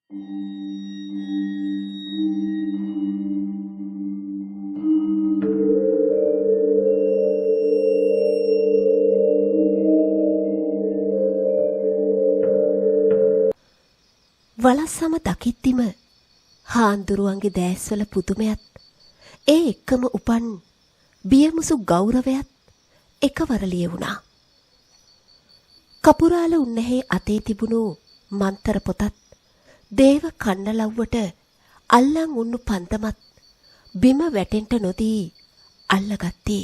වලස්සම දකිද්දිම හාන්දුරුවන්ගේ දැස්වල පුදුමයත් ඒ එක්කම උපන් බියමුසු ගෞරවයත් එකවර ලියවුණා. කපුරාල උන්නැහේ අතේ තිබුණු මන්තර පොතත් දේව කන්නලව්වට අල්ලන් උන්නු පන්දමත් බිම වැටෙන්ට නොදී අල්ලගත්තේ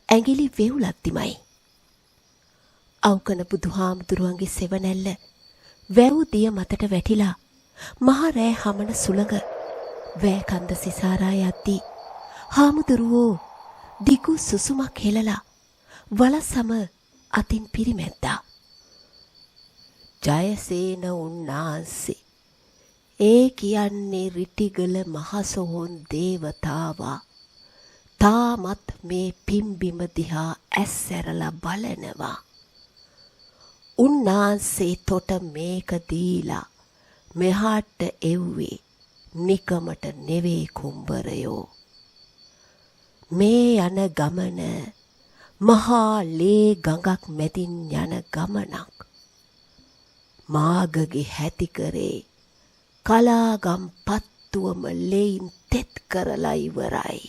ඇඟිලි වෙවුලක්දිමයි. අවකන බුදුහාමුදුරුවන්ගේ සෙවණැල්ල වැව් දිය මතට වැටිලා මහා රෑ හමන සුළඟ වෑකන්ද සිසාරා යද්දී හාමුදුරුවෝ දිගු සුසුමක් හෙලලා වලසම අතින් පිරිමැද්දා. ජයසේන උන්නාන්සේ ඒ කියන්නේ රිටිගල මහසොහොන් දේවතාවා තාමත් මේ පිම්බිම දිහා ඇස්සැරලා බලනවා. උන්නාන්සේ තොට මේක දීලා මෙහාට එව්වේ නිකමට නෙවේ කුම්බරයෝ. මේ යන ගමන මහා ලේ ගඟක් මැදින් යන ගමනක්. මාගගේ හැතිකරේ කලාගම් පත්තුවම ලෙයින් තෙත් කරලා ඉවරයි.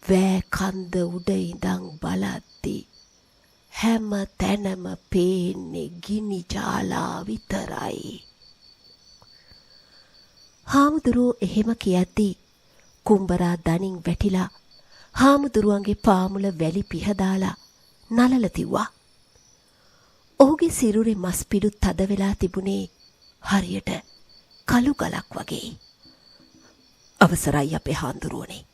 වෑ කන්ද උඩ ඉඳන් බලද්දී හැම තැනම පේන්නේ ගිනි ජාලා විතරයි. හාමුදුරුවෝ එහෙම කියද්දී කුම්බරා දනින් වැටිලා හාමුදුරුවන්ගේ පාමුල වැලි පිහදාලා නලල තිව්වා. ඔහුගේ සිරුරේ මස් පිඩු තද වෙලා තිබුණේ හරියට කළු ගලක් වගේ. අවසරයි අපේ හාමුදුරුවනේ.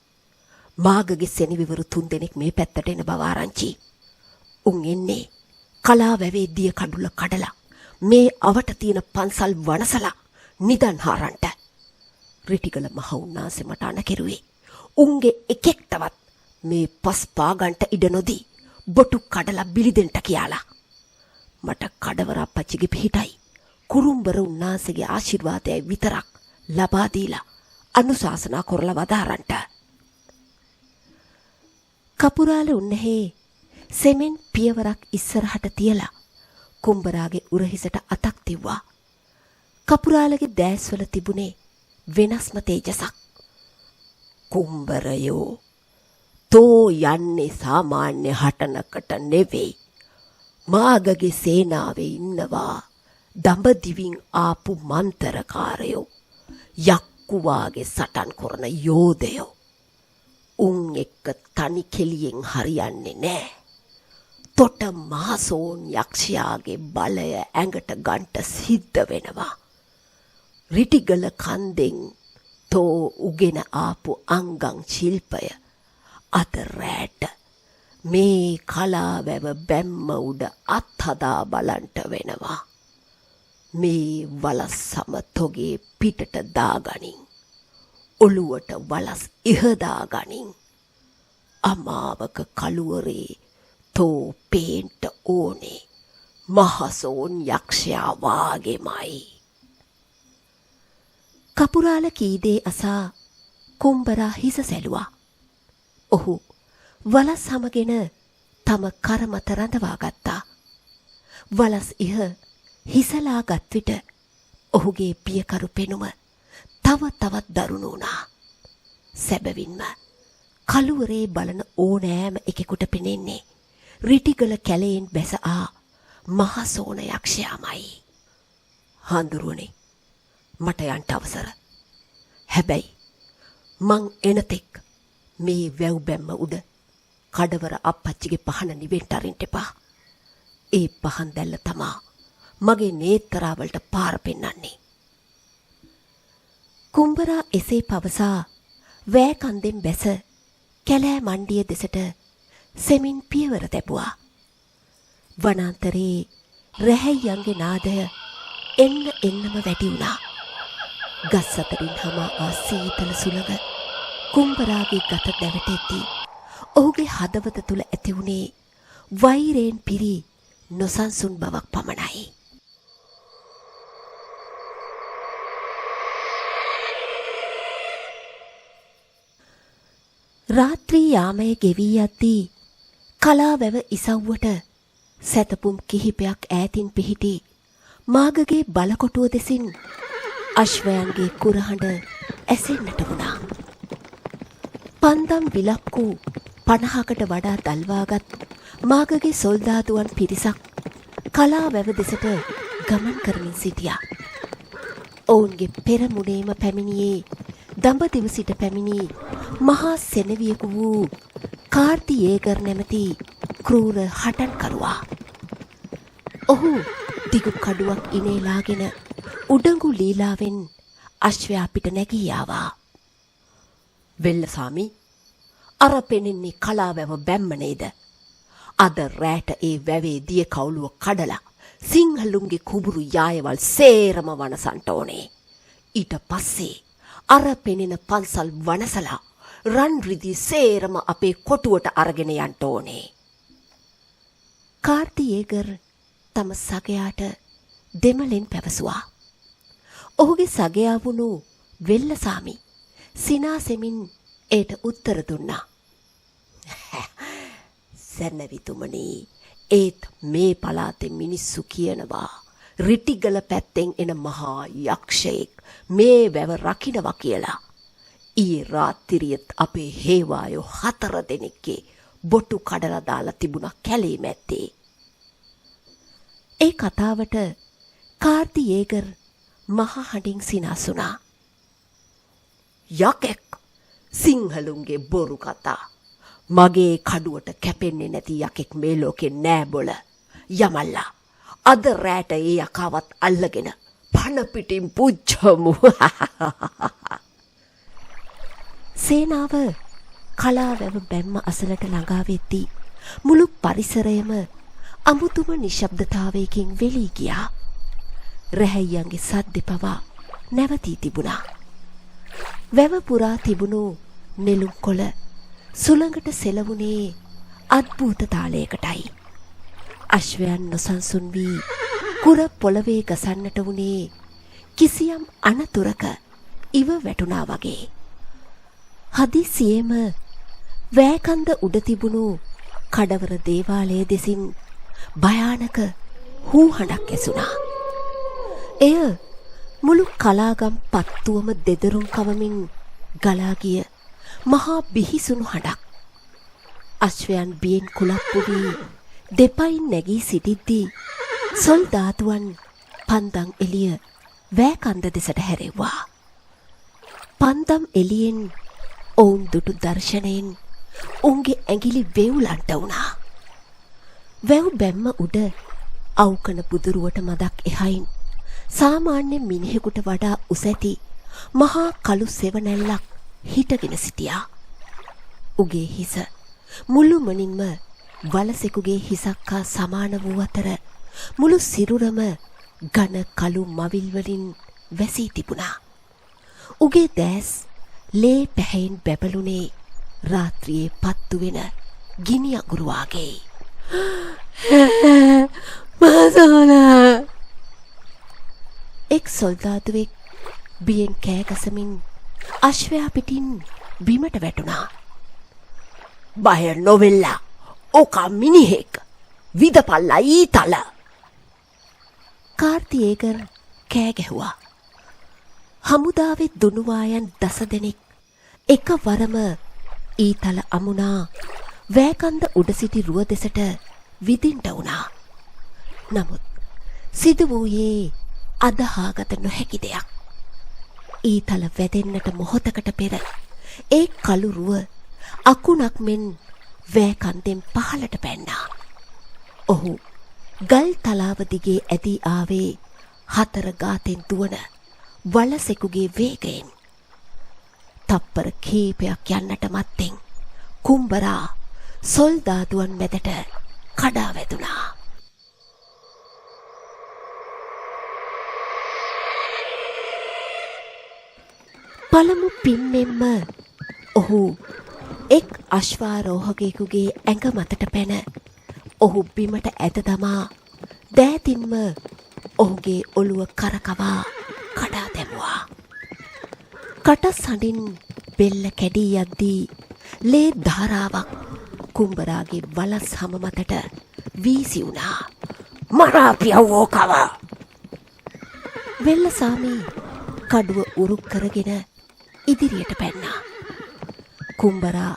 මාගගේ සෙනවිවරු 3 දෙනෙක් මේ පැත්තට එන බව ආරංචි. උන් එන්නේ කලා වැවේ දිය කඩුල කඩලා මේ අවට තියෙන පන්සල් වනසලා නිදන් හරන්ට. රිටිගල මහ උන්නාන්සේ මට අණ කෙරුවේ උන්ගේ එකෙක්ටවත් මේ පස් පාගන්ට ඉඩ නොදී බොටු කඩලා බිලිදෙන්ට කියලා. මට කඩවර අපච්චිගේ පිහිටයි කුරුම්බර උන්නාන්සේගේ ආශිර්වාදයයි විතරක් ලබා දීලා අනුශාසනා කරලා වදාරන්ට. කපුරාල උන්නැහේ සෙමෙන් පියවරක් ඉස්සරහට තියලා කුම්බරාගේ උරහිසට අතක් තිව්වා. කපුරාලගේ දැස්වල තිබුණේ වෙනස්ම තේජසක්. කුම්බරයෝ තෝ යන්නේ සාමාන්‍ය හටනකට නෙවෙයි. මාගගේ සේනාවේ ඉන්නවා දඹදිවින් ආපු මන්තරකාරයෝ. යක්කුවාගේ සටන් කරන යෝධයෝ. උන් එක්ක තනි කෙලියෙන් හරියන්නේ නෑ. තොට මහසෝන් යක්ෂයාගේ බලය ඇඟට ගන්ට සිද්ධ වෙනවා. රිටිගල කන්දෙන් තෝ උගෙන ආපු අංගං ශිල්පය අද රැට මේ කලාවැව බැම්ම උඩ අත්හදා බලන්ට වෙනවා. මේ වලස් සමතොගේ පිටට දාගනින්. ඔළුවට වලස් ඉහදාගනින්. අමාවක කළුවරේ තෝ පේන්ට ඕනේ මහසෝන් යක්ෂයා වාගෙමයි. කපුරාල කීදේ අසා කුම්බරා හිස සැලුවා. ඔහු වලස් සමගෙන තම කරමත රඳවා ගත්තා. වලස් ඉහ හිසලා ගත් විට ඔහුගේ පියකරු පෙනුම තව තවත් දරුණු වුණා. සැබවින්ම කළුවරේ බලන ඕනෑම එකෙකුට පෙනෙන්නේ රිටිගල කැලයෙන් බැස ආ මහසෝන යක්ෂයාමයි. හාමුදුරුවනේ මට යන්ට අවසර. හැබැයි මං එනතෙක් මේ වැව් බැම්ම උඩ කඩවර අපච්චිගේ පහන නිවෙන්ට අරින්ට එපා. ඒ පහන් දැල්ල තමා මගේ නේත්තරාවලට පාර පෙන්නන්නේ. කුම්බරා එසේ පවසා වෑ කන්දෙන් බැස කැලෑ මණ්ඩිය දෙසට සෙමින් පියවර තැබුවා. වනාන්තරේ රැහැයියන්ගේ නාදය එන්නම වැඩි වුණා. ගස් අතරින් හමා ආ සීතල සුළඟ කුම්බරාගේ ගත දැවටෙද්දී ඔහුගේ හදවත තුල ඇති වුණේ වෛරයෙන් පිරි නොසන්සුන් බවක් පමණයි. රාත්‍රී යාමයේ ගෙවී යද්දී කලාවැව ඉසව්වට සැතපුම් කිහිපයක් ඈතින් පිහිටි මාගගේ බලකොටුව දෙසින් අශ්වයන්ගේ කුරහඬ ඇසෙන්නට වුණා. පන්දම් විලක්කු 50කට වඩා දල්වාගත් මාගගේ සොල්දාදුවන් පිරිසක් කලාවැව දෙසට ගමන් කරමින් සිටියා. ඔවුන්ගේ පෙරමුණේම පැමිණියේ දඹදිව සිට පැමිණි මහා සෙනවියෙකු වූ කාර්තියේගර් නැමැති ක්‍රූර හටන්කරුවා. ඔහු දිගු කඩුවක් ඉනේලාගෙන උඩඟු ලීලාවෙන් අශ්වයා පිට නැගී ආවා. වෙල්ලසාමි, අර පෙනෙන්නේ කලාවැව බැම්ම නේද? අද රැට ඒ වැවේ දිය කවුලුව කඩලා සිංහලුන්ගේ කුඹුරු යායවල් සේරම වනසන්ට ඕනේ. ඊට පස්සේ අර පෙනෙන පන්සල් වනසලා රන් රිදී සේරම අපේ කොටුවට අරගෙන යන්න ඕනේ. කාර්තියේගර් තම සගයාට දෙමළෙන් පැවසුවා. ඔහුගේ සගයා වුණු වෙල්ලසාමි සිනාසෙමින් ඒට උත්තර දුන්නා. සැනවිතුමනි, ඒත් මේ පළාතේ මිනිස්සු කියනවා රිටිගල පැත්තෙන් එන මහා යක්ෂයෙක් මේ වැව රකින්නවා කියලා. ඊයේ රාත්‍රියේත් අපේ හේවායෝ 4 දෙනෙක්ගේ බොටු කඩලා දාලා තිබුණා කැලේ මැත්තේ. ඒ කතාවට කාර්තියේගර් මහ හඬින් සිනාසුණා. යකෙක්, සිංහලුන්ගේ බොරු කතා. මගේ කඩුවට කැපෙන්නේ නැති යකෙක් මේ ලෝකේ නෑ බොල. යමල්ලා, අද රැට ඒ යකාවත් අල්ලගෙන පණ පිටින් පුච්චමු. සේනාව කලාවැව බැම්ම අසලට ළඟා වෙද්දී මුළු පරිසරයම අමුතුම නිශ්ශබ්දතාවයකින් වෙලී ගියා. රැහැයියන්ගේ සද්ද පවා නැවතී තිබුණා. වැව පුරා තිබුණු නෙළුම් කොළ සුළඟට සෙලවුනේ අද්භූත තාලයකටයි. අශ්වයන් නොසන්සුන් වී කුර පොළවේ ගසන්නට වුණේ කිසියම් අනතුරක ඉව වැටුණා වගේ. හදිසියේම වෑකන්ද උඩ තිබුණු කඩවර දේවාලය දෙසින් භයානක හූහඬක් ඇසුණා. එය මුළු කලාගම් පත්තුවම දෙදරුම් කවමින් ගලා ගිය මහා බිහිසුණු හඬක්. අශ්වයන් බියෙන් කුලප්පු වී දෙපයින් නැගී සිටිද්දී සොල්දාදුවන් පන්දම් එළිය වෑකන්ද දෙසට හැරෙව්වා. පන්දම් එළියෙන් ඔවුන් දුටු දර්ශනයෙන් උන්ගේ ඇඟිලි වෙවුලන්ට වුණා. වැව් බැම්ම උඩ අවුකන බුදුරුවට මදක් එහයින් සාමාන්‍ය මිනිහෙකුට වඩා උස ඇති මහා කළු සෙවණැල්ලක් හිටගෙන සිටියා. උගේ හිස මුළුමනින්ම වලසෙකුගේ හිසක් හා සමාන වූ අතර මුළු සිරුරම ඝන කළු මවිල් වලින් වැසී තිබුණා. උගේ දැස් ලේ පැහැයෙන් බැබළුනේ රාත්‍රියේ පත්තු වෙන ගිනි අඟුරු වාගේ. මාසෝනා! එක් සොල්දාදුවෙක් බියෙන් කෑ ගසමින් අශ්වයා පිටින් බිමට වැටුණා. බය නොවෙල්ලා, ඕකා මිනිහෙක්. විදපල්ලා ඊතල. කාර්තියේගර් කෑ ගැහුවා. හමුදාවේ දුනුවායන් 10 දෙනෙක් එකවරම ඊතල අමුණා වෑකන්ද උඩ සිටි රුව දෙසට විදින්ට වුණා. නමුත් සිදු වූයේ අදහාගත නොහැකි දෙයක්. ඊතල වැදෙන්නට මොහොතකට පෙර ඒ කළු රුව අකුණක් මෙන් වෑකන්දෙන් පහළට පැන්නා. ඔහු ගල් තලාව දිගේ ඇදී ආවේ 4 ගාතෙන් දුවන වලසෙකුගේ වේගයෙන්. තප්පර කීපයක් යන්නට මත්තෙන් කුම්බරා සොල්දාදුවන් මැදට කඩා වැදුනා. පළමු පිම්මෙන්ම ඔහු එක් අශ්වාරෝහකයෙකුගේ ඇඟ මතට පැන ඔහු බිමට ඇද දමා දෑතින්ම ඔහුගේ ඔළුව කරකවා කඩා දැමුවා. කටස් හඬින් බෙල්ල කැඩී යද්දී ලේ ධාරාවක් කුඹරාගේ වලස් හම මතට වීසි වුණා. මරාපියවෝ කව. වෙල්ලසාමි කඩුව උරුක් කරගෙන ඉදිරියට පැන්නා. කුඹරා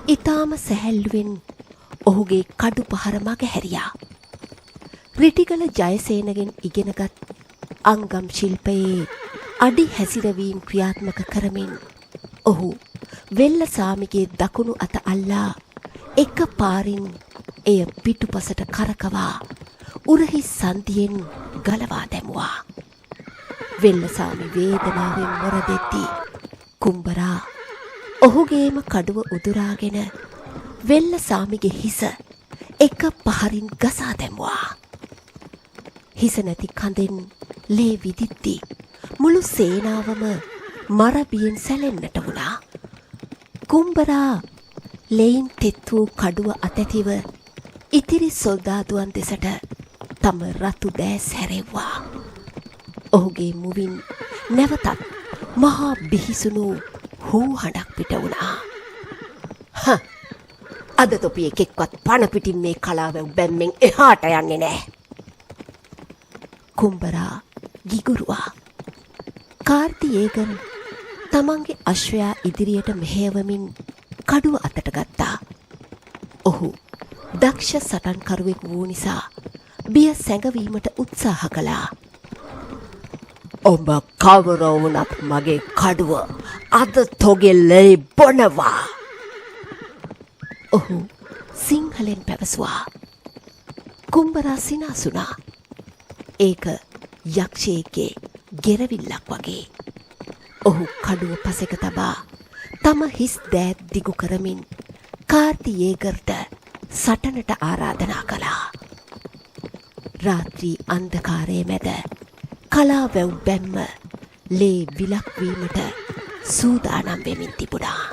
ඊටාම සැහැල්ලුවෙන් ඔහුගේ කඩු පහර මග හැරියා. රිටිගල ජයසේනගෙන් ඉගෙනගත් අංගම් ශිල්පයේ අඩි හැසිරවීම් ක්‍රියාත්මක කරමින් ඔහු වෙල්ලසාමිගේ දකුණු අත අල්ලා එක පාරින් එය පිටුපසට කරකවා උරහි සන්ධියෙන් ගලවා දැමුවා. වෙල්ලසාමි වේදනාවෙන් මොරදෙද්දී කුඹරා ඔහුගේම කඩුව උදුරාගෙන වෙල්ලසාමිගේ හිස එක පහරින් ගසා දැමුවා. හිස නැති කඳෙන් ලේ විදිද්දී මුළු සේනාවම මරබියෙන් සැලෙන්නට වුණා. කුඹරා ලේයින් තෙත් වූ කඩුව අතැතිව ඉතිරි සොල්දාදුවන් දෙසට තම රතු දෑස් හැරෙව්වා. ඔහුගේ මුවින් නැවතත් මහා බිහිසුණු හූ හඬක් පිට වුණා. අද තොපි එකෙක්වත් පණ පිටින් මේ කලාවැව් බැම්මෙන් එහාට යන්නේ නැහැ. කුඹරා ගිගුරුවා. කාර්තියේගන් තමන්ගේ අශ්වයා ඉදිරියට මෙහෙයවමින් කඩුව අතට ගත්තා. ඔහු දක්ෂ සටන්කරුවෙක් වූ නිසා බිය සැඟවීමට උත්සාහ කළා. ඔබ කවර වුණත් මගේ කඩුව අද තොගෙල්ලේ බොනවා. ඔහු සිංහලෙන් පැවසුවා. කුඹරා සිනාසුනා. ඒක යක්ෂයෙක්ගේ ගෙරවිල්ලක් වගේ. ඔහු කඩුව පසෙක තබා තම හිස් දෑත් දිගු කරමින් කාර්තියේගර්ට සටනට ආරාධනා කළා. රාත්‍රී අන්ධකාරයේ මැද කලාවැව් බැම්ම ලේ විලක් වීමට සූදානම් වෙමින් තිබුණා.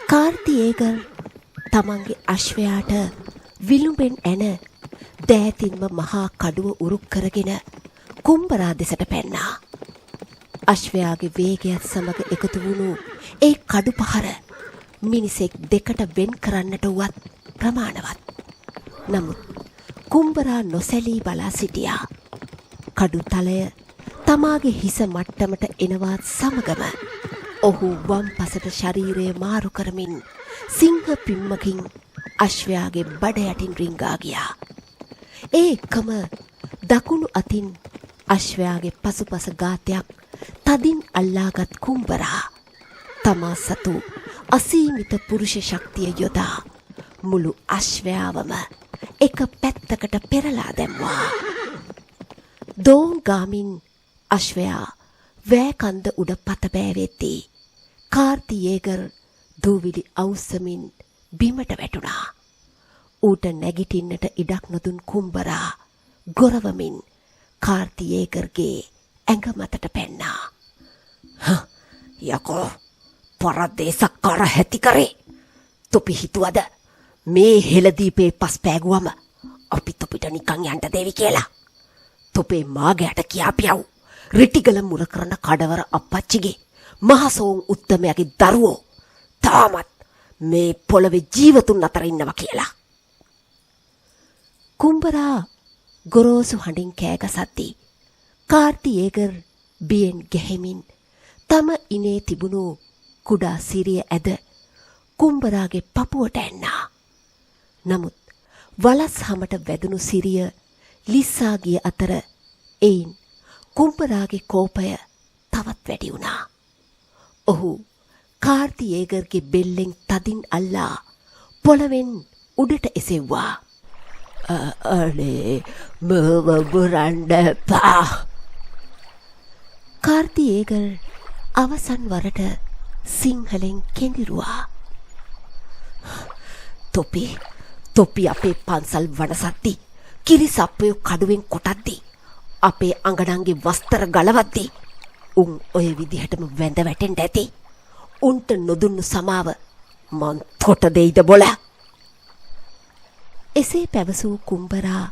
කාර්තියේගර් තමන්ගේ අශ්වයාට විලුඹෙන් ඇන දෑතින්ම මහා කඩුව උරුක් කරගෙන කුඹරා දෙසට පැන්නා. අශ්වයාගේ වේගයත් සමග එකතු වුණු ඒ කඩු පහර මිනිසෙක් දෙකට වෙන් කරන්නට වුවත් ප්‍රමාණවත්. නමුත් කුඹරා නොසැලී බලා සිටියා. කඩු තලය තමාගේ හිස මට්ටමට එනවත් සමගම ඔහු වම් පසට ශරීරය මාරු කරමින් සිංහ පිම්මකින් අශ්වයාගේ බඩ යටින් රිංගා ගියා. ඒ එකම දකුණු අතින් අශ්වයාගේ පසුපස ගාතයක් තදින් අල්ලාගත් කුඹරා තමා සතු අසීමිත පුරුෂ ශක්තිය යොදා මුළු අශ්වයාවම එක පැත්තකට පෙරලා දැම්වා. දෝංගාමින් අශ්වයා වෑකන්ද උඩ පත බෑවෙද්දී කාර්තියේගර් දූවිලි අවුස්සමින් බිමට වැටුණා. ඌට නැගිටින්නට ඉඩක් නොදුන් කුඹරා ගොරවමින් කාර්තියේගර්ගේ ඇඟ මතට පැන්නා. යකෝ පරදේශක්කාර හැති කරේ. තොපි හිතුවද මේ හෙළදීපේ පස් පෑගුවම අපි තොපිට නිකන් යන්න දෙවි කියලා. තොපේ මාගයට කියාපියව් රිටිගල මුල කරන කඩවර අප්පච්චිගේ මහසෝන් උත්තමයාගේ දරුවෝ තාමත් මේ පොළවේ ජීවතුන් අතර ඉන්නවා කියලා. කුඹරා ගොරෝසු හඬින් කෑගසද්දී කාර්තියේගර් බියෙන් ගැහෙමින් තම ඉනේ තිබුණු කුඩා සිරිය ඇද කුඹරාගේ පපුවට ඇන්නා. නමුත් වලස් හමට වැදුණු සිරිය ලිස්සා ගිය අතර එයින් කුඹරාගේ කෝපය තවත් වැඩි වුණා. ඔහු කාර්තියේගර්ගේ බෙල්ලෙන් තදින් අල්ලා පොළවෙන් උඩට එසෙව්වා. අනේ මව බුරන්ඩපා. කාර්තියේගර් අවසන් වරට සිංහලෙන් කෙඳිරුවා. තොපි අපේ පන්සල් වනසද්දී කිරිසප්පයෝ කඩුවෙන් කොටද්දී අපේ අඟනන්ගේ වස්තර ගලවද්දී උන් ඔය විදිහටම වැඳ වැටෙන්න ඇති. උන්ට නොදුන්නු සමාව මන් තොට දෙයිද බොල. එසේ පැවසූ කුඹරා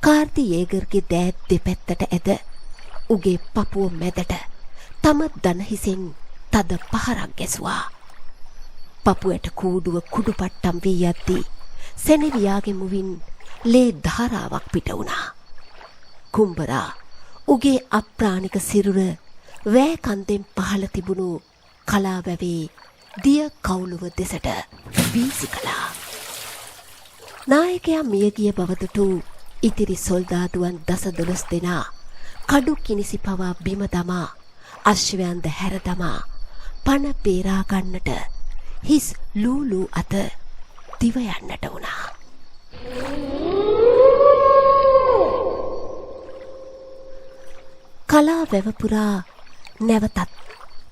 කාර්ති යේගර්ගේ දෑත් දෙපැත්තට ඇද උගේ පපුව මැදට තම දන හිසෙන් තද පහරක් ගැසුවා. පපුවට කූඩුව කුඩුපට්ටම් වී යද්දී සෙනෙවියාගේ මුවින් ලේ ධාරාවක් පිට වුණා. කුම්බරා උගේ අප්‍රාණික සිරුර වෑ කන්දෙන් පහළ තිබුණු කලා වැවේ දිය කවුළුව දෙසට වීසි කළා. නායකයා මියගිය බවදුටු ඉතිරි සොල්දාදුවන් 10-12 දෙනා කඩු කිනිසි පවා බිම දමා අශ්වයන්ද හැර දමා පණ පේරා ගන්නට හිස් ලූලු අත දිව යන්නට වුණා. කලා වැව පුරා නැවතත්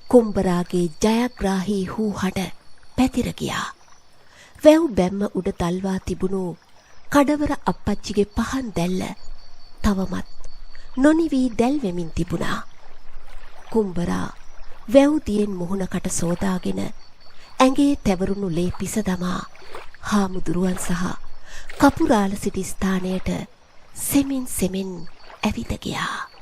කුම්බරාගේ ජයග්‍රාහී හූහඩ පැතිර ගියා. වැව් බැම්ම උඩ තල්වා තිබුණු කඩවර අප්පච්චිගේ පහන් දැල්ල තවමත් නොනිවී දැල්වෙමින් තිබුණා. කුම්බරා වැව් දියෙන් මුහුණකට සෝදාගෙන ඇඟේ තැවරුණු ලේ පිස දමා හාමුදුරුවන් සහ කපුරාල සිටි ස්ථානයට සෙමින් සෙමින් ඇවිද ගියා.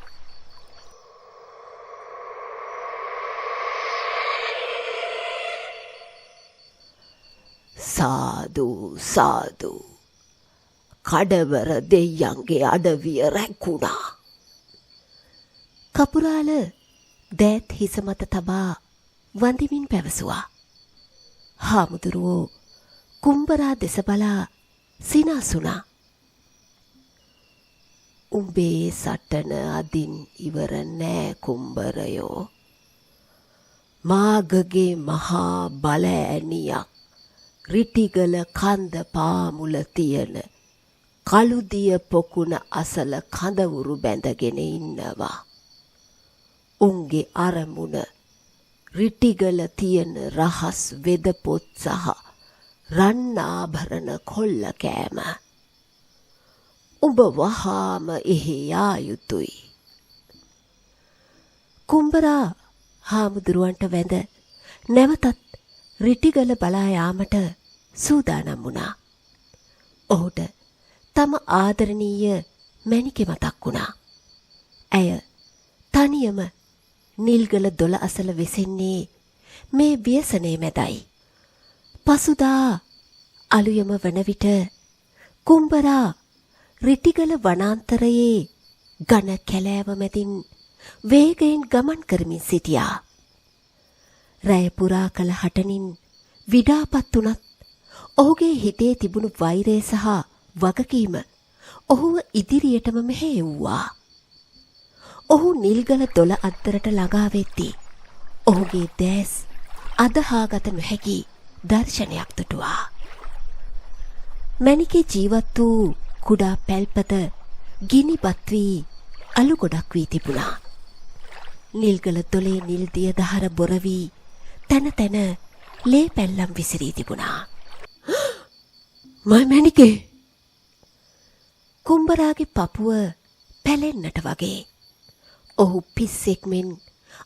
සාදු සාදු කඩවර දෙයියන්ගේ අඩවිය රැකුණා. කපුරාල දෑත් හිස මත තබා වඳිමින් පැවසුවා. හාමුදුරුවෝ කුම්බරා දෙස බලා සිනාසුණා. උඹේ සටන අදින් ඉවර නෑ කුම්බරයෝ. මාගගේ මහා බල ඇණියක් රිටිගල කන්ද පාමුල තියෙන කළුදිය පොකුණ අසල කඳවුරු බැඳගෙන ඉන්නවා. උන්ගේ අරමුණ රිටිගල තියෙන රහස් වෙදපොත් සහ රන් ආභරණ කොල්ල කෑම. උඹ වහාම එහි යා යුතුයි. කුම්බරා හාමුදුරුවන්ට වැඳ නැවතත් රිටිගල බලා යාමට සූදානම් වුණා. ඔහුට තම ආදරණීය මැණිකේ මතක් වුණා. ඇය තනියම නිල්ගල දොළ අසල වෙසෙන්නේ මේ ව්‍යසනයේ මැදයි. පසුදා අලුයම වන විට කුම්බරා රිටිගල වනාන්තරයේ ඝන කැලෑව මැදින් වේගයෙන් ගමන් කරමින් සිටියා. රැය පුරා කළ හටනින් විඩාපත් වුණත් ඔහුගේ හිතේ තිබුණු වෛරය සහ වගකීම ඔහුව ඉදිරියටම මෙහෙයුවා. ඔහු නිල්ගල දොළ අද්දරට ළඟා වෙද්දී ඔහුගේ දැස් අදහාගත නොහැකි දර්ශනයක් දුටුවා. මැණිකේ ජීවත් වූ කුඩා පැල්පත ගිනිපත් වී අලු ගොඩක් වී තිබුණා. නිල්ගල දොලේ නිල් දිය දහර බොර වී තන තන ලේ පැල්ලම් විසිරී තිබුණා. මයි මැණිකේ! කුම්බරාගේ පපුව පැලෙන්නට වගේ ඔහු පිස්සෙක් මෙන්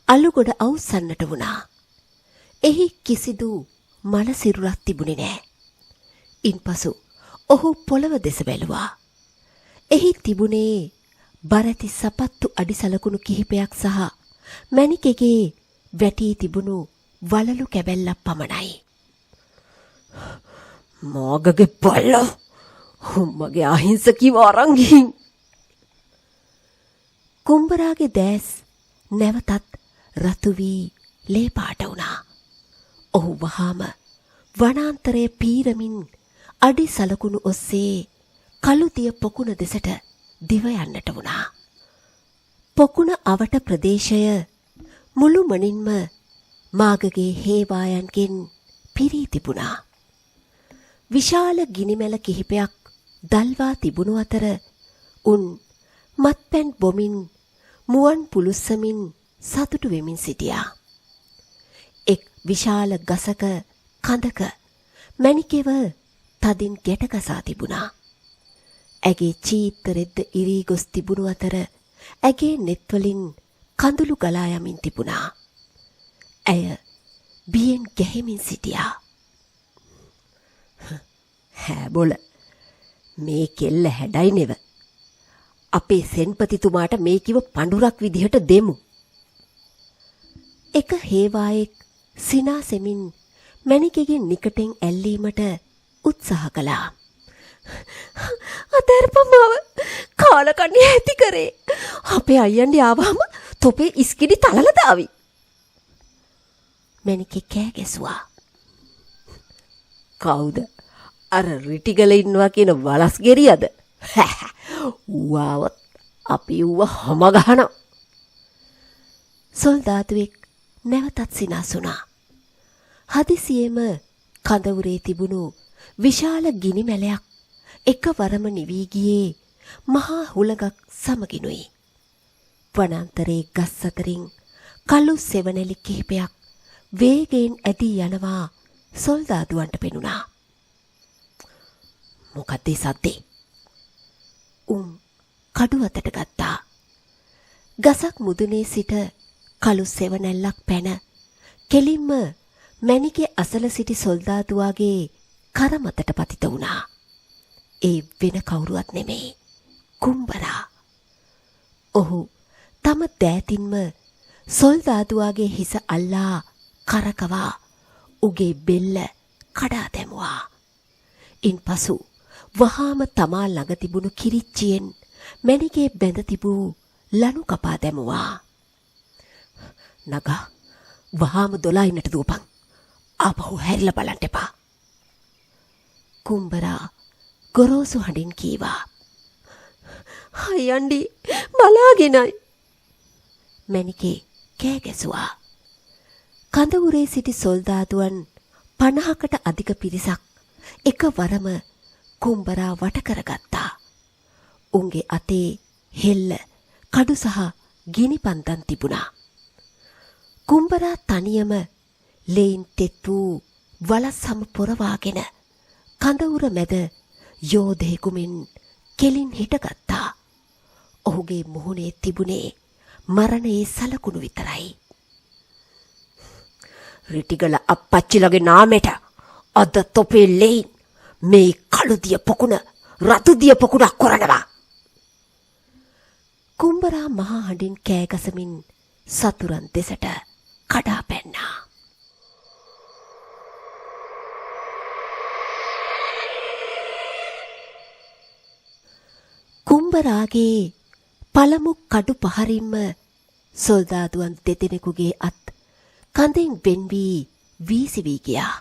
අලුගොඩ අවුස්සන්නට වුණා. එහි කිසිදු මල සිරුරක් තිබුණේ නෑ. ඉන්පසු ඔහු පොළව දෙස බැලුවා. එහි තිබුණේ බරැති සපත්තු අඩිසලකුණු කිහිපයක් සහ මැණිකේගේ වැටී තිබුණු වලලු කැබැල්ලක් පමණයි. මාගගේ බල්ලෝ! උම්මගේ අහිංසකීව අරන් ගිහින්. කුම්බරාගේ දැස් නැවතත් රතු වී ලේ පාට වුණා. ඔහු වහාම වනාන්තරයේ පීරමින් අඩි සලකුණු ඔස්සේ කළුදිය පොකුණ දෙසට දිව යන්නට වුණා. පොකුණ අවට ප්‍රදේශය මුළුමනින්ම මාගගේ හේවායන්ගෙන් පිරී තිබුණා. විශාල ගිනිමැල කිහිපයක් දල්වා තිබුණු අතර උන් මත්පැන් බොමින් මුවන් පුලුස්සමින් සතුටු වෙමින් සිටියා. එක් විශාල ගසක කඳක මැණිකේව තදින් ගැටගසා තිබුණා. ඇගේ චීත්තරෙද්ද ඉරී ගොස් තිබුණු අතර ඇගේ නෙත්වලින් කඳුළු ගලා යමින් තිබුණා. ඇය බියෙන් ගැහෙමින් සිටියා. හැබොල මේ කෙල්ල හැඩයි නෙව. අපේ සෙන්පතිතුමාට මේ කිව පඳුරක් විදිහට දෙමු. එක හේවායෙක් සිනාසෙමින් මැණිකගේ නිකටෙන් ඇල්ලීමට උත්සාහ කළා. අතර්පමාව කාලකන්ණිය ඇති කරේ. අපේ අයියන්ඩි ආවම තොපේ ඉස්කිඩි තලල දාවි. මැණිකේ කෑ ගැසුවා. කවුද? අර රිටිගල ඉන්නවා කියන වලස් ගෙරියද? ඌවවත් අපි ඌව හම ගහනවා. සොල්දාදුවෙක් නැවතත් සිනාසුණා. හදිසියෙම කඳවුරේ තිබුණු විශාල ගිනි මැලයක් එකවරම නිවී ගියේ මහා හුලඟක් සමගිනුයි. වනාන්තරයේ ගස් අතරින් කළු සෙවණැලි කිහිපයක් වේගයෙන් ඇදී යනවා සොල්දාදුවන්ට පෙනුණා. මොකද්ද ඒ සද්දේ? උන් කඩු අතට ගත්තා. ගසක් මුදුනේ සිට කළු සෙවණැල්ලක් පැන කෙලින්ම මැණිකේ අසල සිටි සොල්දාදුවාගේ කර මතට පතිත වුණා. ඒ වෙන කවුරුවත් නෙමෙයි, කුම්බරා. ඔහු තම දෑතින්ම සොල්දාදුවාගේ හිස අල්ලා කරකවා උගේ බෙල්ල කඩා දැමුවා. ඉන්පසු වහාම තමා ළඟ තිබුණු කිරිච්චියෙන් මැණිකේ බැඳ තිබූ ලනු කපා දැමුවා. නගා වහාම දොලායින්නට දුවපන්. ආපහු හැරිලා බලන්න එපා. කුම්බරා ගොරෝසු හඬින් කීවා. අයියන්ඩි බලාගෙනයි. මැණිකේ කෑ ගැසුවා. කඳවුරේ සිටි සොල්දාදුවන් 50කට අධික පිරිසක් එකවරම කුම්බරා වට කරගත්තා. උන්ගේ අතේ හෙල්ල, කඩු සහ ගිනි පන්දම් තිබුණා. කුම්බරා තනියම ලේන් තෙත් වූ වලස් සම පොරවාගෙන කඳවුර මැද යෝධයෙකු මෙන් කෙලින් හිටගත්තා. ඔහුගේ මුහුණේ තිබුණේ මරණයේ සලකුණු විතරයි. රිටිගල අප්පච්චිලගේ නාමෙට අද තොපේ ලේන් මේ කළුදිය පොකුණ රතුදිය පොකුණක් කරනවා. කුම්බරා මහා හඬින් කෑගසමින් සතුරන් දෙසට කඩා පැන්නා. කුම්බරාගේ පළමු කඩු පහරින්ම සොල්දාදුවන් දෙදෙනෙකුගේ අත් කඳෙන් වෙන් වී වීසි වී ගියා.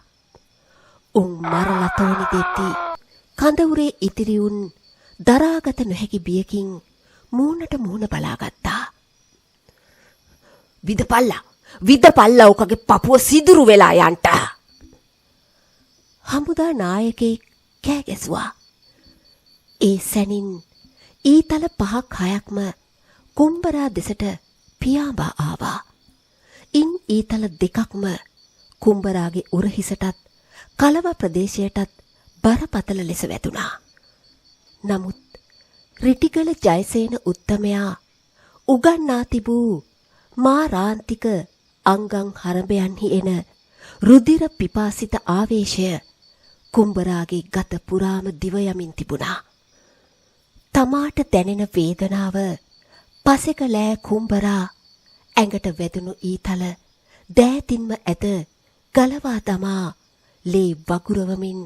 උන් මරලා තෝනි දෙති කඳවුරේ ඉතිරි උන් දරාගත නොහැකි බියකින් මූණට මූණ බලාගත්තා. විදපල්ලා ඔකගේ පපුව සිදුරු වෙලා යන්ට. හමුදා නායකයෙක් කෑ ගැසුවා. ඒ සැනින් ඊතල 5ක් 6ක්ම කුම්බරා දෙසට පියාඹා ආවා. ඉන් ඊතල 2ක්ම කුම්බරාගේ උරහිසටත් කලව ප්‍රදේශයටත් බරපතල ලෙස වැදුනා. නමුත් රිටිගල ජයසේන උත්තමයා උගන්නා තිබූ මාරාන්තික අංගං හරඹයන්හි එන රුධිර පිපාසිත ආවේශය කුම්බරාගේ ගත පුරාම දිව යමින් තිබුණා. තමාට දැනෙන වේදනාව පසෙකලෑ කුම්බරා ඇඟට වැදුණු ඊතල දෑතින්ම ඇද ගලවා දමා ලේ වගුරවමින්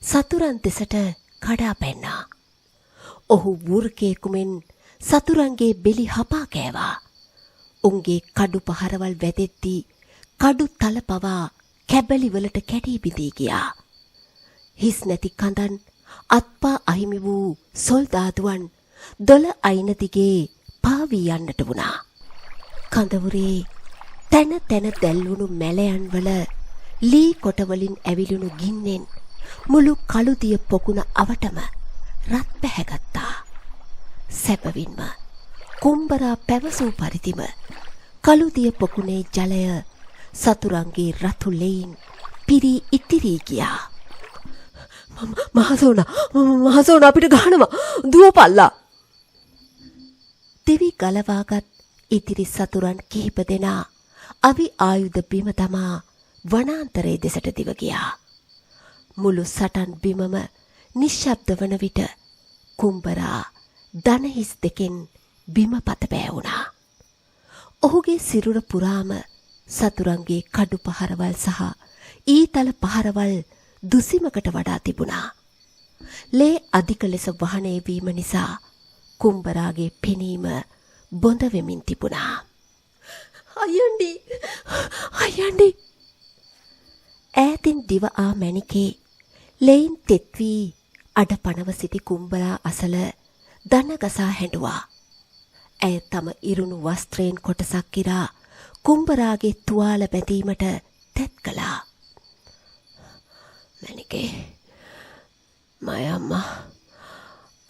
සතුරන් දෙසට කඩා පැන්නා. ඔහු වෘකයෙකුමෙන් සතුරන්ගේ බෙලි හපා කෑවා. උන්ගේ කඩු පහරවල් වැදෙද්දී කඩු තල පවා කැබලිවලට කැඩී බිඳී ගියා. හිස් නැති කඳන් අත්පා අහිමි වූ සොල්දාදුවන් දොළ අයින දිගේ පාවී යන්නට වුණා. කඳවුරේ තැන තැන දැල්වුණු මැලයන් වල ලී කොටවලින් ඇවිලුණු ගින්නෙන් මුළු කළුදිය පොකුණ අවටම රත් පැහැගත්තා. සැබවින්ම කුම්බරා පැවසූ පරිදිම කළුදිය පොකුණේ ජලය සතුරන්ගේ රතු ලෙයින් පිරී ඉතිරී ගියා. මහසෝන අපිට ගහනවා දුවපල්ලා. දෙවි ගලවාගත් ඉතිරි සතුරන් කිහිප දෙනා අවි ආයුධ බිම තමා වනාන්තරයේ දෙසට දිව ගියා. මුළු සටන් බිමම නිශ්ශබ්ද වන විට කුම්බරා දනහිස් දෙකෙන් බිම පත පෑවුණා. ඔහුගේ සිරුර පුරාම සතුරන්ගේ කඩු පහරවල් සහ ඊතල පහරවල් දුසිමකට වඩා තිබුණා. ලේ අධික ලෙස වහනය වීම නිසා කුම්බරාගේ පෙනීම බොඳ වෙමින් තිබුණා. අයන්ඩි අයන්ඩි ඈතින් දිව ආ මැණිකේ ලෙයින් තෙත් වී අඩ පනව සිටි කුම්බරා අසල දන ගසා හැඬුවා. ඇය තම ඉරුණු වස්ත්‍රයෙන් කොටසක් කිරා කුම්බරාගේ තුවාල බැඳීමට තෙත් කළා. මැණිකේ මය අම්මා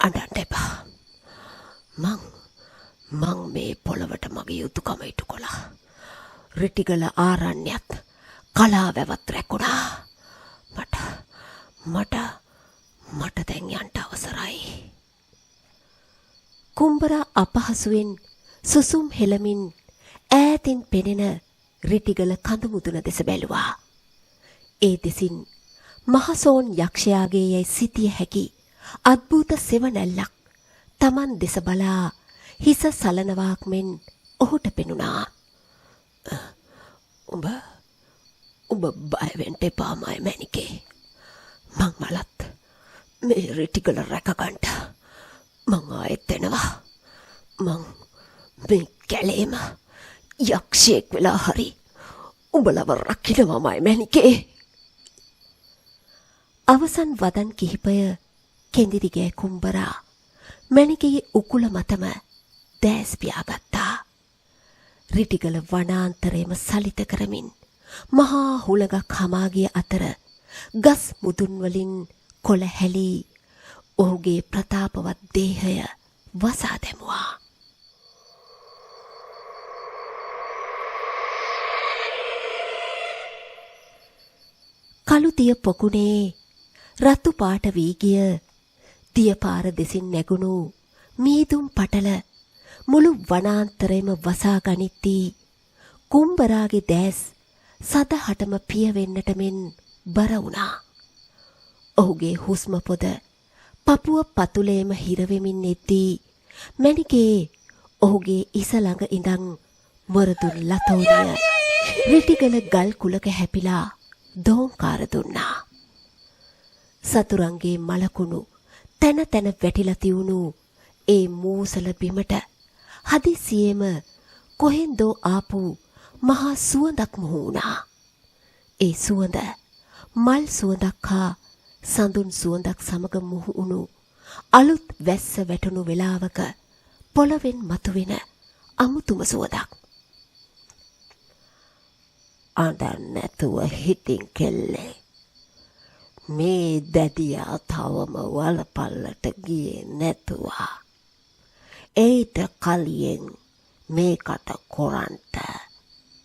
අඬන්න එපා. මං මේ පොළවට මගේ යුතුයකම ඉටු කළා. රිටිගල ආරණ්‍යත් කලාවැවත් රැකුණා. මට දැන් යන්න අවසරයි. කුම්බරා අපහසුවෙන් සුසුම් හෙළමින් ඈතින් පෙනෙන රිටිගල කඳු මුදුන දෙස බැලුවා. ඒ දෙසින් මහසෝන් යක්ෂයාගේ යයි සිටිය හැකි අද්භූත සෙවණැල්ලක් Taman දෙස බලා හිස සලනවාක් මෙන් ඔහුට පෙනුණා. උඹ බය වෙන්න එපා මැණිකේ. මං මලත් මේ රිටිගල රැකගන්න මං ආයෙත් එනවා. මං මේ කැලේම යක්ෂයෙක් වෙලා හරි උඹලව රකින්නවා මැණිකේ. අවසන් වදන් කිහිපය කෙඳිරි ගෑ කුම්බරා මැණිකේ උකුල මතම දැස් පියාගත්තා. රිටිගල වනාන්තරයේම සලිත කරමින් මහා හුලඟක් හමා ගිය අතර ගස් මුදුන් වලින් කොළ හැලී ඔහුගේ ප්‍රතාපවත් දේහය වසා දැමුවා. කළු දිය පොකුණේ රතු පාට වී ගිය දියපාර දෙසින් නැගුණු මීදුම් පටල මුළු වනාන්තරයම වසා ගනිද්දී කුම්බරාගේ දැස් සදහටම පියවෙන්නට මෙන් බර වුණා. ඔහුගේ හුස්ම පොද පපුව පතුලේම හිරවෙමින් එද්දී මැණිකේ ඔහුගේ ඉස ළඟ ඉඳන් මොරදුන් ලතෝනිය රිටිගල ගල් කුලක හැපිලා දෝංකාර දුන්නා. සතුරන්ගේ මලකුණු තැන තැන වැටිලා තියුණු ඒ මූසල බිමට හදිසියේම කොහෙන්දෝ ආපු මහා සුවඳක් මුහු වුණා. ඒ සුවඳ මල් සුවඳක් හා සඳුන් සුවඳක් සමග මුහු වුණු අලුත් වැස්ස වැටුණු වෙලාවක පොළවෙන් මතුවෙන අමුතුම සුවඳක්. අඬන්න නැතුව හිටින් කෙල්ලේ. මේ දැඩියා තවම වලපල්ලට ගියේ නැතුවා. ඒට කලියෙන් මේකට කොරන්ට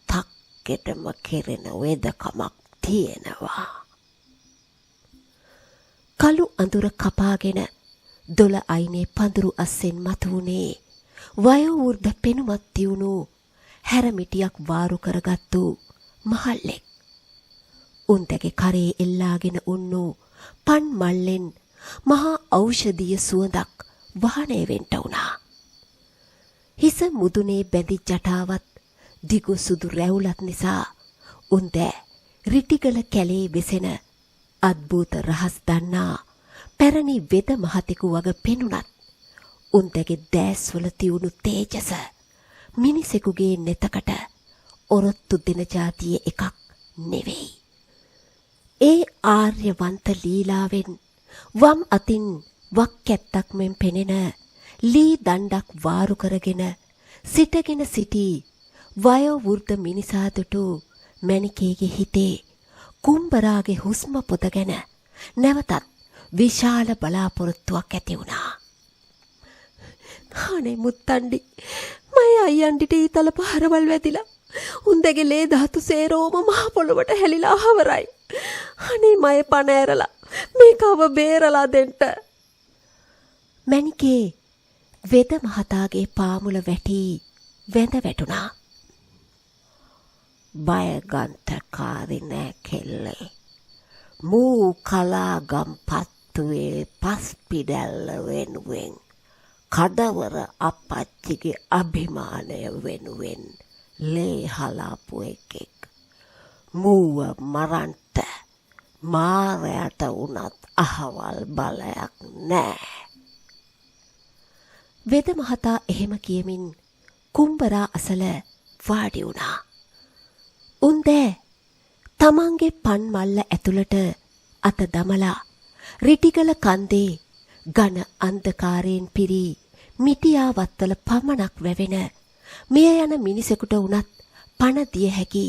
තක්කෙටම කෙරෙන වෙදකමක් තියෙනවා. කළු අඳුර කපාගෙන දොළ අයිනේ පඳුරු අස්සෙන් මතුවුණේ වයෝවෘද්ධ පෙනුමත් තියුණු හැරමිටියක් වාරු කරගත්තු මහල්ලෙක්. උන්දගේ කරේ එල්ලාගෙන උන්නු පන් මල්ලෙන් මහා ඖෂධීය සුවඳක් වහනය වෙන්න වුණා. හිස මුදුනේ බැඳි ජටාවත් දිගු සුදු රැවුලත් නිසා උන්දෑ රිටිගල කැලේ වෙසෙන අද්භූත රහස් දන්නා පැරණි වෙද මහතෙකු වග පෙනුනත් උන්දගේ දැස්වල තියුණු තේජස මිනිසෙකුගේ නෙතකට ඔරොත්තු දෙන જાතියේ එකක් නෙවෙයි. ඒ ආර්යවන්ත ලීලාවෙන් වම් අතින් වක් කැත්තක් මෙන් පෙනෙන ලී දණ්ඩක් වාරු කරගෙන සිටගෙන සිටි වයෝවෘද්ධ මිනිසා දුටු මැණිකේගේ හිතේ කුම්බරාගේ හුස්ම පොත ගැන නැවතත් විශාල බලාපොරොත්තුවක් ඇති වුණා. අනේ මුත්තණ්ඩි මම අයියන්ඩිට ඊතල පහරවල් වැදිලා උන්දගේ ලේ ධාතු සේරෝම මහ පොළොවට හැලිලා හවරයි. අනේ මම පණ ඇරලා මේකව බේරලා දෙන්න. මැණිකේ වෙද මහතාගේ පාමුල වැටි වැඳ වැටුණා. බයගන්තකාරි නෑ කෙල්ලේ. මූ කලාගම් පත්තුවේ පස් පිඩැල්ල වෙනුවෙන් කඩවර අපච්චිගේ අභිමානය වෙනුවෙන් ලේ හලාපු එකෙක්. මූව මරන්ට මාරයට වුණත් අහවල් බලයක් නෑ. වෙද මහතා එහෙම කියමින් කුම්බරා අසල වාඩි වුණා. උන්දෑ තමන්ගේ පන් මල්ල ඇතුළට අත දමලා රිටිගල කන්දේ ඝන අන්ධකාරයෙන් පිරී මිටියාවත්වල පමණක් වැවෙන මිය යන මිනිසෙකුට වුණත් පණ දිය හැකි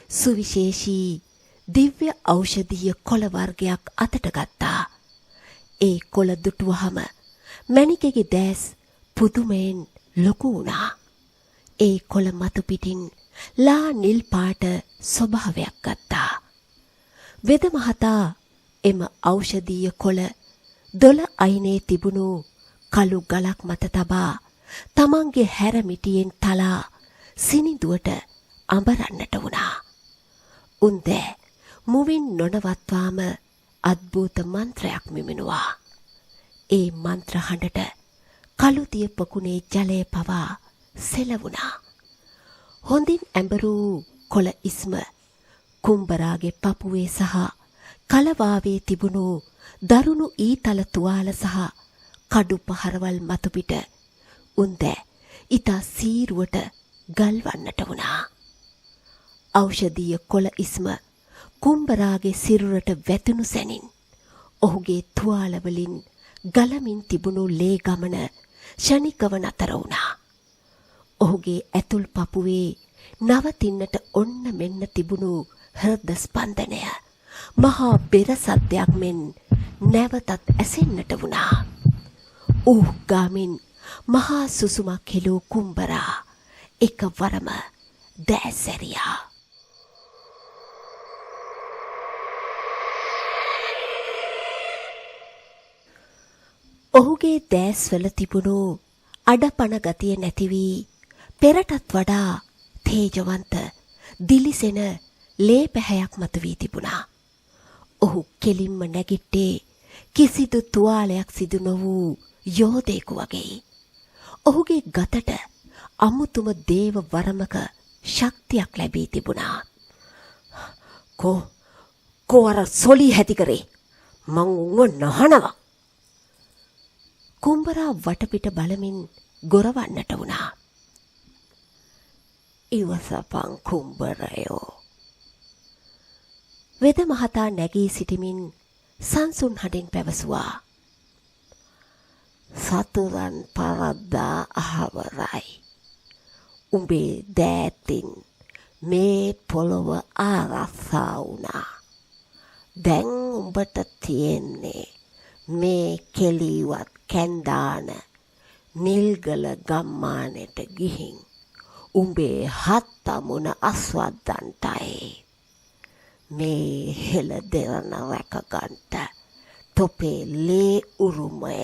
සුවිශේෂී දිව්‍ය ඖෂධීය කොළ වර්ගයක් අතට ගත්තා. ඒ කොළ දුටුවහම මැණිකගේ දැස් පුදුමයෙන් ලොකු වුණා. ඒ කොළ මතු පිටින් ලා නිල් පාට ස්වභාවයක් ගත්තා. වෙද මහතා එම ඖෂධීය කොළ 12 අයිනේ තිබුණු කළු ගලක් මත තබා තමන්ගේ හැරමිටියෙන් තලා සිනිඳුවට අඹරන්නට වුණා. උන්දෑ මුවින් නොනවත්වාම අද්භූත මන්ත්‍රයක් මිමිනුවා. ඒ මන්ත්‍ර හඬට කළුදිය පොකුණේ ජලය පවා සෙලවුණා. හොඳින් ඇඹරූ කොළ ඉස්ම කුම්බරාගේ පපුවේ සහ කලවාවේ තිබුණු දරුණු ඊතල තුවාල සහ කඩු පහරවල් මතුපිට උන්දෑ ඉතා සීරුවට ගල්වන්නට වුණා. ඖෂධීය කොළ ඉස්ම කුම්බරාගේ සිරුරට වැතුණු සැනින් ඔහුගේ තුවාලවලින් ගලමින් තිබුණු ලේ ගමන ෂණිකව නතර වුණා. ඔහුගේ ඇතුල් පපුවේ නවතින්නට ඔන්න මෙන්න තිබුණු හෘද ස්පන්දනය මහා බෙර සද්දයක් මෙන් නැවතත් ඇසෙන්නට වුණා. ගාමින් මහා සුසුමක් හෙළූ කුම්බරා එකවරම දැසැරියා. ඔහුගේ දැස්වල තිබුණු අඩපණ ගතිය නැති වී පෙරටත් වඩා තේජවන්ත දිලිසෙන ලේ පැහැයක් මතුවී තිබුණා. ඔහු කෙලින්ම නැගිට්ටේ කිසිදු තුවාලයක් සිදු නොවූ යෝධයෙකු වගේ. ඔහුගේ ගතට අමුතුම දේව වරමක ශක්තියක් ලැබී තිබුණා. කෝ අර සොලි හැති කරේ මං උන්ව නහනවා. කුම්බරා වටපිට බලමින් ගොරවන්නට වුණා. ඉවසපන් කුම්බරයෝ. වෙද මහතා නැගී සිටිමින් සංසුන් හඬින් පැවසුවා. සතුරන් පරද්දා අහවරයි. උඹේ දෑතින් මේ පොළොව ආරස්සා වුණා. දැන් උඹට තියෙන්නේ මේ කෙලිවත් කැන්දාන නිල්ගල ගම්මානෙට ගිහින් උඹේ හත් අමුණ අස්වද්දන්ටයි. මේ හෙළ දෙරණ රැකගන්ට තොපේ ලේ උරුමය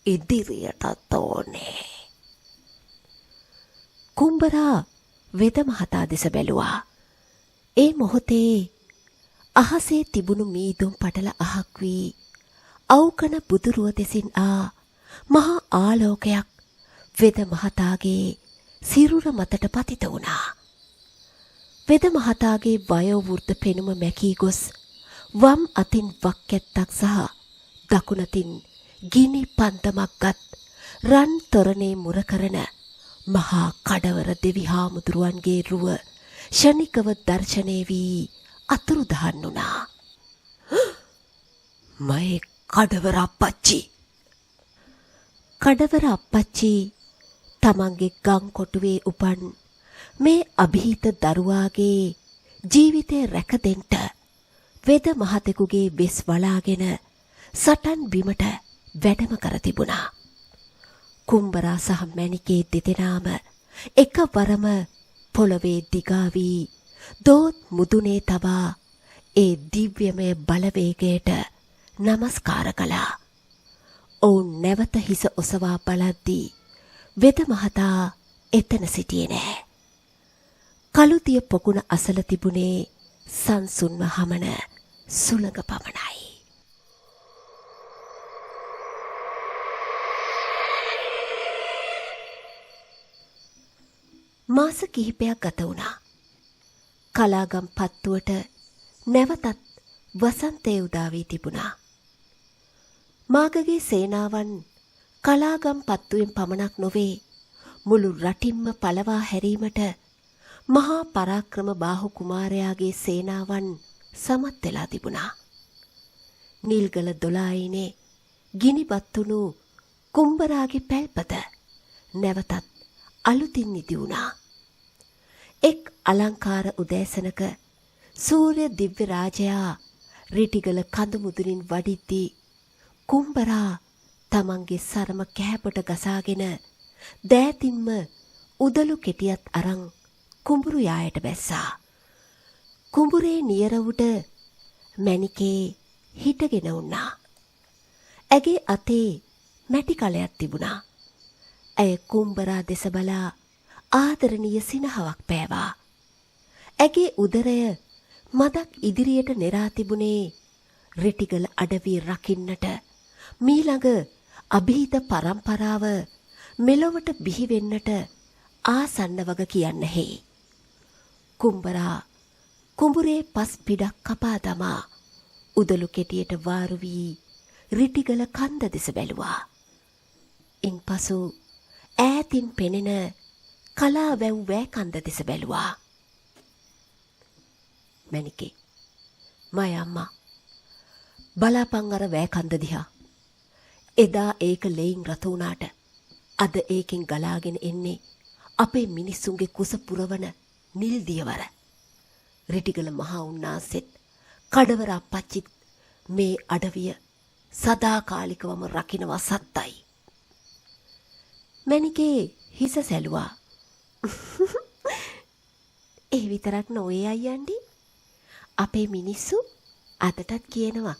ඉදිරියට ඕනේ. කුම්බරා වෙද මහතා දෙස බැලුවා. ඒ මොහොතේ අහසේ තිබුණු මීදුම් පටල අහක් වී අවකන බුදුරුව දෙසින් ආ මහා ආලෝකයක් වෙද මහතාගේ සිරුර මතට පතිත වුණා. වෙද මහතාගේ වයෝවෘද්ධ පෙනුම මැකී ගොස් වම් අතින් වක්කැත්තක් සහ දකුණතින් ගිනි පන්දමක් ගත් රන් තොරණේ මුර කරන මහා කඩවර දෙවි හාමුදුරුවන්ගේ රුව ෂණිකව දර්ශනය වී අතුරුදහන් වුණා. මයේ කඩවර අප්පච්චි. කඩවර අප්පච්චි තමන්ගේ ගම් කොටුවේ උපන් මේ අභීත දරුවාගේ ජීවිතය රැකදෙන්ට වෙද මහතෙකුගේ වෙස් වලාගෙන සටන් බිමට වැඩම කර තිබුණා. කුම්බරා සහ මැණිකේ දෙදෙනාම එකවරම පොළවේ දිගා වී දෝත් මුදුනේ තබා ඒ දිව්‍යමය බලවේගයට නමස්කාර කළා. ඔවුන් නැවත හිස ඔසවා බලද්දී වෙද මහතා එතන සිටියේ නැහැ. කළුදිය පොකුණ අසල තිබුණේ සංසුන්ව හමන සුළඟ පමණයි. මාස කිහිපයක් ගත වුණා. කලාගම් පත්තුවට නැවතත් වසන්තය උදා වී තිබුණා. මාගගේ සේනාවන් කලාගම් පත්තුවෙන් පමණක් නොවේ මුළු රටින්ම පළවා හැරීමට මහා පරාක්‍රම බාහු කුමාරයාගේ සේනාවන් සමත් වෙලා තිබුණා. නිල්ගල 12 ගිනිබත්තුණු කුම්බරාගේ පැල්පත නැවතත් අලුතින් නිදි වුණා. එක් අලංකාර උදෑසනක සූර්ය දිව්‍ය රාජයා රිටිගල කඳු මුදුනින් වඩිද්දී කුම්බරා තමන්ගේ සරම කැහැපොට ගසාගෙන දෑතින්ම උදළු කෙටියත් අරන් කුඹුරු යායට බැස්සා. කුඹුරේ නියර උඩ මැණිකේ හිටගෙන වුණා. ඇගේ අතේ මැටි කලයක් තිබුණා. ඇය කුම්බරා දෙස බලා ආදරණීය සිනහවක් පෑවා. ඇගේ උදරය මදක් ඉදිරියට නෙරා තිබුණේ රිටිගල අඩවිය රකින්නට මීළඟ අභීත පරම්පරාව මෙලොවට බිහි වෙන්නට ආසන්න වග කියන්න හේ. කුම්බරා කුඹුරේ පස් පිඩක් කපා දමා උදළු කෙටියට වාරු වී රිටිගල කන්ද දෙස බැලුවා. ඉන්පසු ඈතින් පෙනෙන කලා වැව් වෑ කන්ද දෙස බැලුවා. මැණිකේ මයි අම්මා බලාපන් අර වෑ කන්ද දිහා. එදා ඒක ලෙයින් රත වුණාට අද ඒකෙන් ගලාගෙන එන්නේ අපේ මිනිස්සුන්ගේ කුස පුරවන නිල් දියවර. රිටිගල මහා උන්නාසෙත් කඩවර අපච්චිත් මේ අඩවිය සදාකාලිකවම රකින්නවා සත්තයි. මැණිකේ හිස සැලුවා. ඒ විතරක් නොවේ අයියන්ඩි. අපේ මිනිස්සු අදටත් කියනවා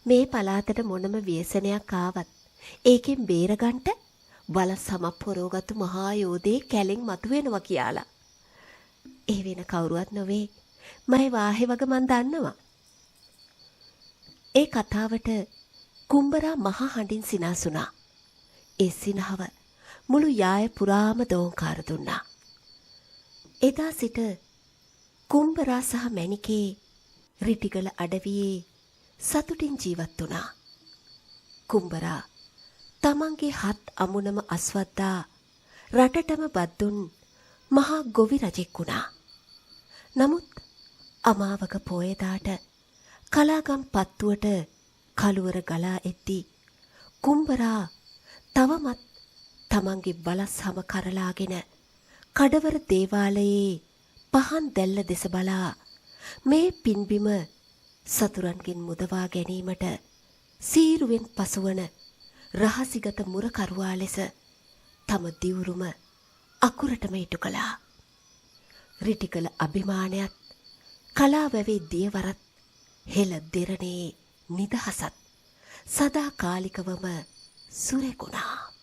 මේ පලාතට මොනම ව්‍යසනයක් ආවත් ඒකෙන් බේරගන්ට වල සමක් පොරෝගත්තු මහා යෝධේ කැලෙන් මතුවෙනවා කියලා. ඒ වෙන කවුරුවත් නොවේ. මයි වාහේ වග මන් දන්නවා. ඒ කතාවට කුම්බරා මහා හඬින් සිනාසුණා. ඒ සිනහව මුළු යාය පුරාම දෝංකාර දුන්නා. එදා සිට කුම්බරා සහ මැණිකේ රිටිගල අඩවියේ සතුටින් ජීවත් වුණා. කුම්බරා තමන්ගේ හත් අමුණම අස්වද්දා රටටම බද්දුන් මහා ගොවි රජෙක් වුණා. නමුත් අමාවක පෝයදාට කලාගම් පත්තුවට කළුවර ගලා එද්දී කුම්බරා තවමත් තමන්ගේ බලස් හම කරලාගෙන කඩවර දේවාලයේ පහන් දැල්ල දෙස බලා මේ පින්බිම සතුරන්ගෙන් මුදවා ගැනීමට සීරුවෙන් පසුවන රහසිගත මුරකරුවා ලෙස තම දිවුරුම අකුරටම ඉටු කළා. රිටිගල අභිමානයත් කලාවැවේ දියවරත් හෙළ දෙරණේ නිදහසත් සදාකාලිකවම සුරෙකුණා.